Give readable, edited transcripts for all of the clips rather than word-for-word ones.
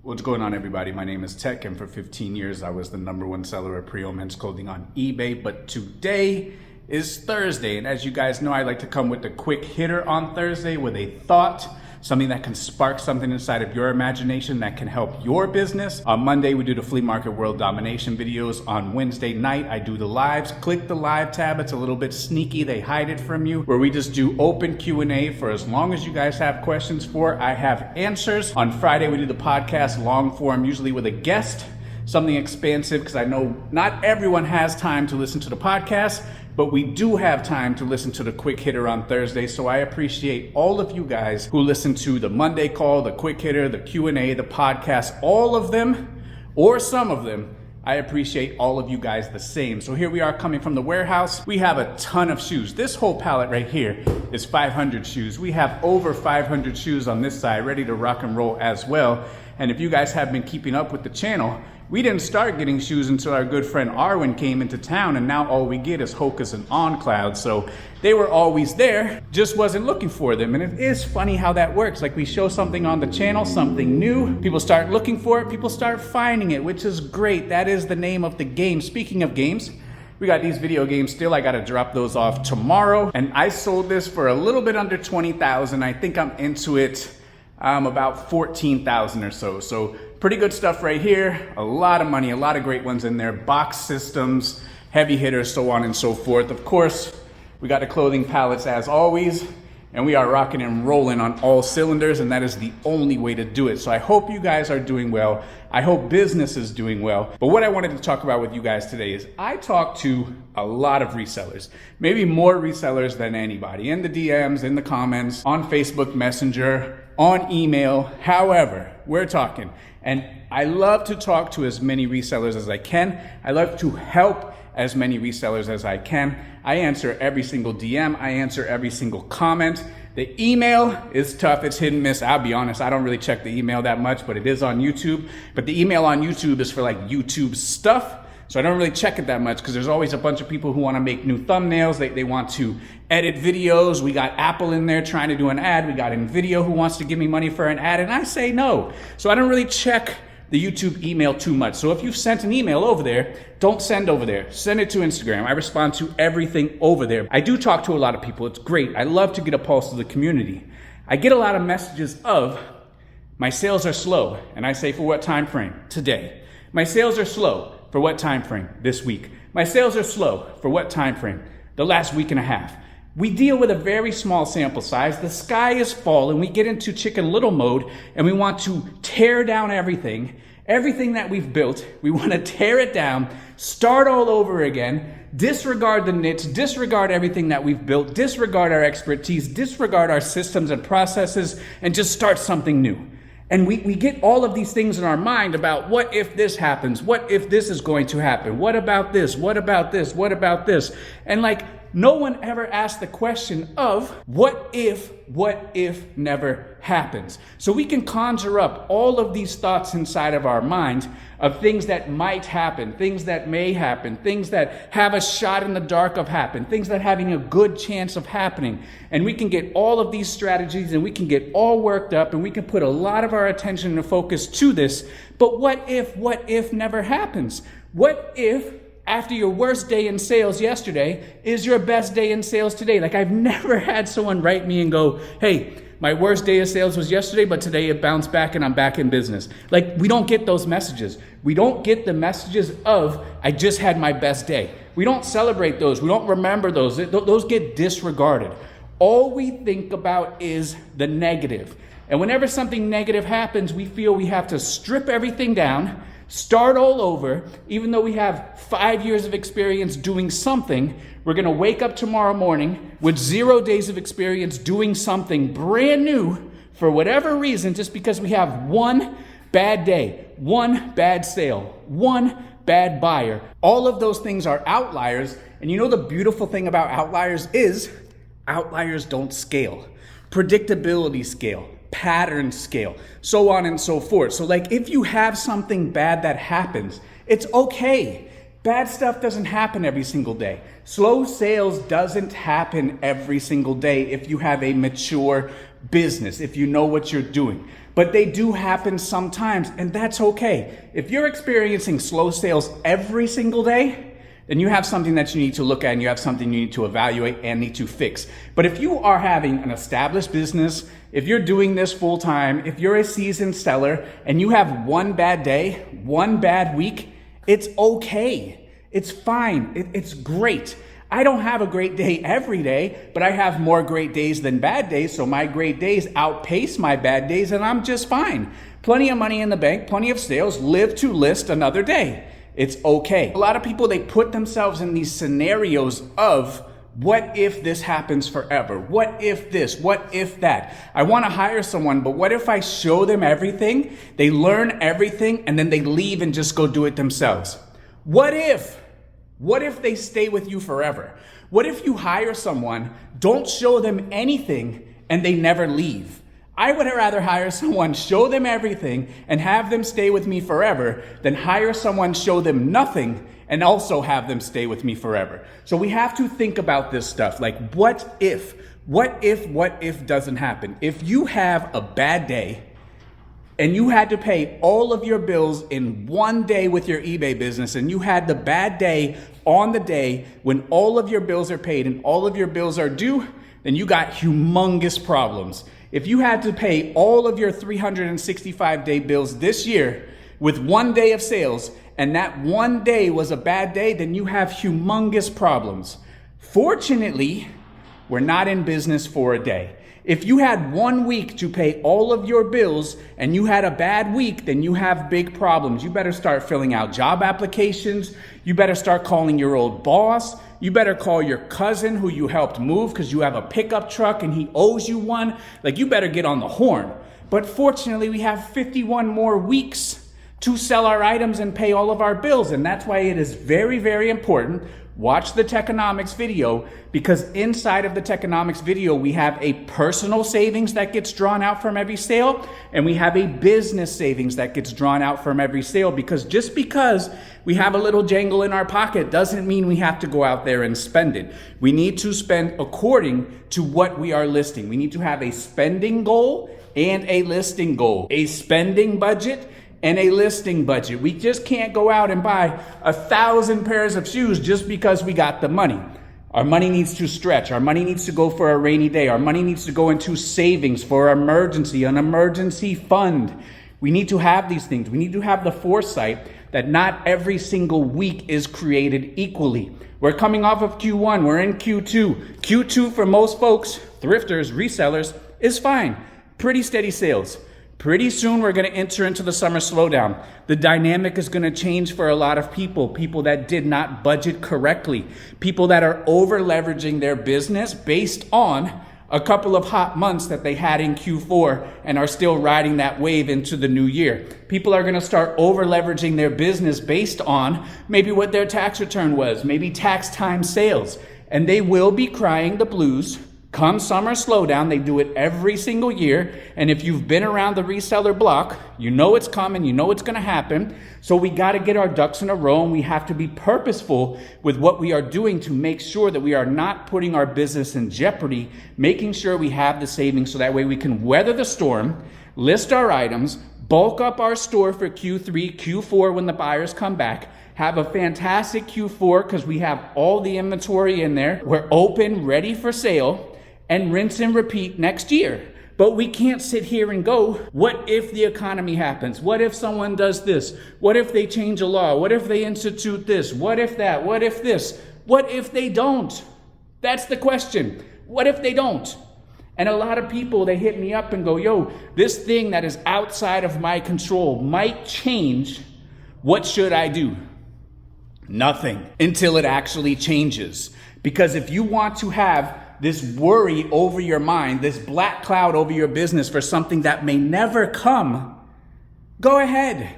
What's going on, everybody? My name is Tech, and for 15 years I was the #1 seller of pre-owned men's clothing on eBay. But today is Thursday, and as you guys know, I like to come with a quick hitter on Thursday with a thought, something that can spark something inside of your imagination that can help your business. On Monday, we do the flea market world domination videos. On Wednesday night, I do the lives. Click the live tab. It's a little bit sneaky. They hide it from you, where we just do open Q&A for as long as you guys have questions for. I have answers. On Friday, we do the podcast long form, usually with a guest, something expansive, because I know not everyone has time to listen to the podcast, but we do have time to listen to the quick hitter on Thursday. So I appreciate all of you guys who listen to the Monday call, the quick hitter, the Q&A, the podcast, all of them, or some of them. I appreciate all of you guys the same. So here we are coming from the warehouse. We have a ton of shoes. This whole pallet right here is 500 shoes. We have over 500 shoes on this side, ready to rock and roll as well. And if you guys have been keeping up with the channel, we didn't start getting shoes until our good friend Arwen came into town, and now all we get is Hokas and On Cloud. So they were always there, just wasn't looking for them. And it is funny how that works. Like, we show something on the channel, something new, people start looking for it, people start finding it, which is great. That is the name of the game. Speaking of games, we got these video games still. I got to drop those off tomorrow. And I sold this for a little bit under 20,000. I think I'm into it about 14,000 or so. So pretty good stuff right here. A lot of money, a lot of great ones in there. Box systems, heavy hitters, so on and so forth. Of course, we got the clothing pallets as always, and we are rocking and rolling on all cylinders, and that is the only way to do it. So I hope you guys are doing well. I hope business is doing well. But what I wanted to talk about with you guys today is I talk to a lot of resellers, maybe more resellers than anybody, in the DMs, in the comments, on Facebook Messenger, on email, however, we're talking. And I love to talk to as many resellers as I can. I love to help as many resellers as I can. I answer every single DM. I answer every single comment. The email is tough. It's hit and miss. I'll be honest, I don't really check the email that much, but it is on YouTube. But the email on YouTube is for like YouTube stuff. So I don't really check it that much because there's always a bunch of people who want to make new thumbnails. They want to edit videos. We got Apple in there trying to do an ad. We got InVideo who wants to give me money for an ad, and I say no. So I don't really check the YouTube email too much. So if you've sent an email over there, don't send over there. Send it to Instagram. I respond to everything over there. I do talk to a lot of people. It's great. I love to get a pulse of the community. I get a lot of messages of, my sales are slow. And I say, for what time frame? Today. My sales are slow. For what time frame? This week. My sales are slow. For what time frame? The last week and a half. We deal with a very small sample size. The sky is falling. We get into Chicken Little mode, and we want to tear down everything that we've built. We want to tear it down, start all over again, disregard the niche, disregard everything that we've built, disregard our expertise, disregard our systems and processes, and just start something new. And we get all of these things in our mind about, what if this happens? What if this is going to happen? What about this? What about this? What about this? And like, no one ever asked the question of, what if never happens? So we can conjure up all of these thoughts inside of our mind of things that might happen, things that may happen, things that have a shot in the dark of happen, things that having a good chance of happening. And we can get all of these strategies, and we can get all worked up, and we can put a lot of our attention and focus to this. But what if never happens? What if after your worst day in sales yesterday is your best day in sales today? Like, I've never had someone write me and go, hey, my worst day of sales was yesterday, but today it bounced back and I'm back in business. Like, we don't get those messages. We don't get the messages of, I just had my best day. We don't celebrate those. We don't remember those. Those get disregarded. All we think about is the negative. And whenever something negative happens, we feel we have to strip everything down, start all over. Even though we have 5 years of experience doing something, we're going to wake up tomorrow morning with 0 days of experience doing something brand new for whatever reason, just because we have one bad day, one bad sale, one bad buyer. All of those things are outliers. And you know, the beautiful thing about outliers is outliers don't scale. Predictability scale, pattern scale, so on and so forth. So like, if you have something bad that happens, it's okay. Bad stuff doesn't happen every single day. Slow sales doesn't happen every single day if you have a mature business, if you know what you're doing. but they do happen sometimes, and that's okay. If you're experiencing slow sales every single day, then you have something that you need to look at and you have something you need to evaluate and need to fix. But if you are having an established business, if you're doing this full time, if you're a seasoned seller and you have one bad day, one bad week, it's okay. It's fine. It's great. I don't have a great day every day, but I have more great days than bad days. So my great days outpace my bad days and I'm just fine. Plenty of money in the bank, plenty of sales, live to list another day. It's okay. A lot of people, they put themselves in these scenarios of what if this happens forever? What if this? What if that? I want to hire someone, but what if I show them everything? They learn everything and then they leave and just go do it themselves. What if? What if they stay with you forever? What if you hire someone, don't show them anything, and they never leave? I would rather hire someone, show them everything, and have them stay with me forever than hire someone, show them nothing, and also have them stay with me forever. So we have to think about this stuff. Like, what if? What if doesn't happen? If you have a bad day and you had to pay all of your bills in one day with your eBay business, and you had the bad day on the day when all of your bills are paid and all of your bills are due, then you got humongous problems. If you had to pay all of your 365-day bills this year with one day of sales, and that one day was a bad day, then you have humongous problems. Fortunately, we're not in business for a day. If you had 1 week to pay all of your bills and you had a bad week, then you have big problems. You better start filling out job applications. You better start calling your old boss. You better call your cousin who you helped move because you have a pickup truck and he owes you one. Like, you better get on the horn. But fortunately, we have 51 more weeks to sell our items and pay all of our bills. And that's why it is very, very important. Watch the Techonomics video, because inside of the Techonomics video, we have a personal savings that gets drawn out from every sale, and we have a business savings that gets drawn out from every sale, because just because we have a little jangle in our pocket doesn't mean we have to go out there and spend it. We need to spend according to what we are listing. We need to have a spending goal and a listing goal, a spending budget and a listing budget. We just can't go out and buy 1,000 pairs of shoes just because we got the money. Our money needs to stretch. Our money needs to go for a rainy day. Our money needs to go into savings for emergency, an emergency fund. We need to have these things. We need to have the foresight that not every single week is created equally. We're coming off of Q1. We're in Q2. Q2 for most folks, thrifters, resellers, is fine. Pretty steady sales. Pretty soon we're going to enter into the summer slowdown. The dynamic is going to change for a lot of people that did not budget correctly, people that are over leveraging their business based on a couple of hot months that they had in Q4 and are still riding that wave into the new year. People are going to start over leveraging their business based on maybe what their tax return was, maybe tax time sales, and they will be crying the blues come summer slowdown. They do it every single year. And if you've been around the reseller block, you know it's coming, you know it's going to happen. So we got to get our ducks in a row, and we have to be purposeful with what we are doing to make sure that we are not putting our business in jeopardy, making sure we have the savings so that way we can weather the storm, list our items, bulk up our store for Q3, Q4 when the buyers come back, have a fantastic Q4 because we have all the inventory in there. We're open, ready for sale, and rinse and repeat next year. But we can't sit here and go, what if the economy happens? What if someone does this? What if they change a law? What if they institute this? What if that? What if this? What if they don't? That's the question. What if they don't? And a lot of people, they hit me up and go, yo, this thing that is outside of my control might change. What should I do? Nothing until it actually changes. Because if you want to have this worry over your mind, this black cloud over your business for something that may never come, go ahead.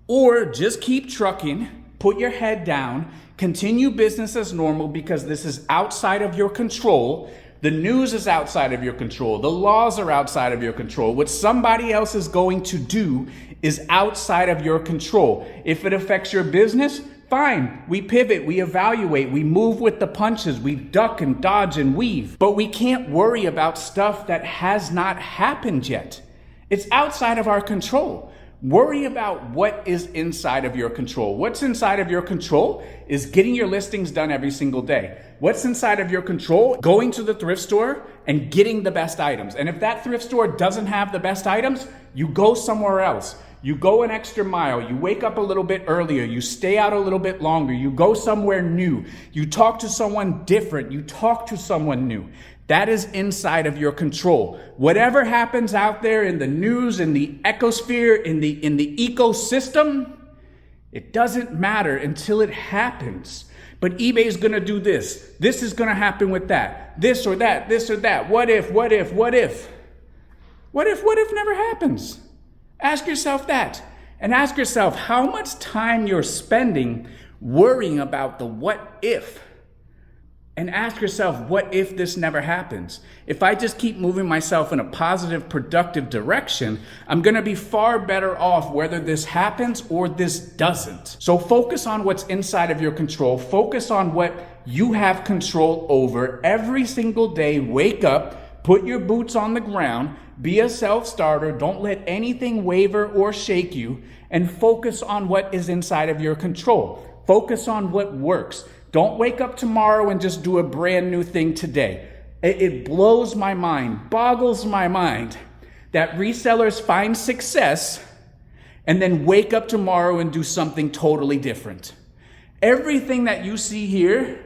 Or just keep trucking, put your head down, continue business as normal, because this is outside of your control. The news is outside of your control. The laws are outside of your control. What somebody else is going to do is outside of your control. If it affects your business, fine, we pivot, we evaluate, we move with the punches, we duck and dodge and weave. But we can't worry about stuff that has not happened yet. It's outside of our control. Worry about what is inside of your control. What's inside of your control is getting your listings done every single day. What's inside of your control? Going to the thrift store and getting the best items. And if that thrift store doesn't have the best items, you go somewhere else. You go an extra mile, you wake up a little bit earlier, you stay out a little bit longer, you go somewhere new, you talk to someone different, you talk to someone new. That is inside of your control. Whatever happens out there in the news, in the ecosphere, in the ecosystem, it doesn't matter until it happens. But eBay is gonna do this. This is gonna happen with that. This or that, this or that. What if? What if never happens? Ask yourself that. And ask yourself how much time you're spending worrying about the what if. And ask yourself, what if this never happens? If I just keep moving myself in a positive, productive direction, I'm gonna be far better off whether this happens or this doesn't. So focus on what's inside of your control. Focus on what you have control over every single day. Wake up, put your boots on the ground, be a self-starter, don't let anything waver or shake you, and focus on what is inside of your control. Focus on what works. Don't wake up tomorrow and just do a brand new thing today. It blows my mind, boggles my mind that resellers find success and then wake up tomorrow and do something totally different. Everything that you see here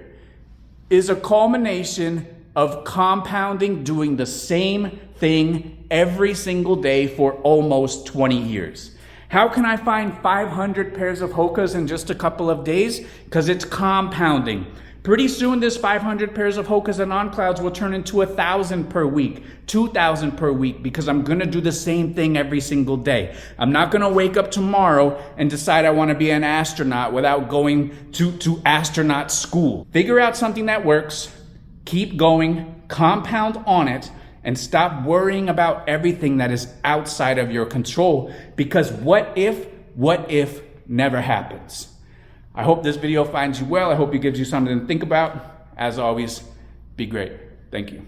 is a culmination of compounding, doing the same thing every single day for almost 20 years. How can I find 500 pairs of Hokas in just a couple of days? Because it's compounding. Pretty soon this 500 pairs of Hokas and on-clouds will turn into 1,000 per week, 2,000 per week, because I'm gonna do the same thing every single day. I'm not gonna wake up tomorrow and decide I wanna be an astronaut without going to astronaut school. Figure out something that works, keep going, compound on it, and stop worrying about everything that is outside of your control, because what if never happens. I hope this video finds you well. I hope it gives you something to think about. As always, be great. Thank you.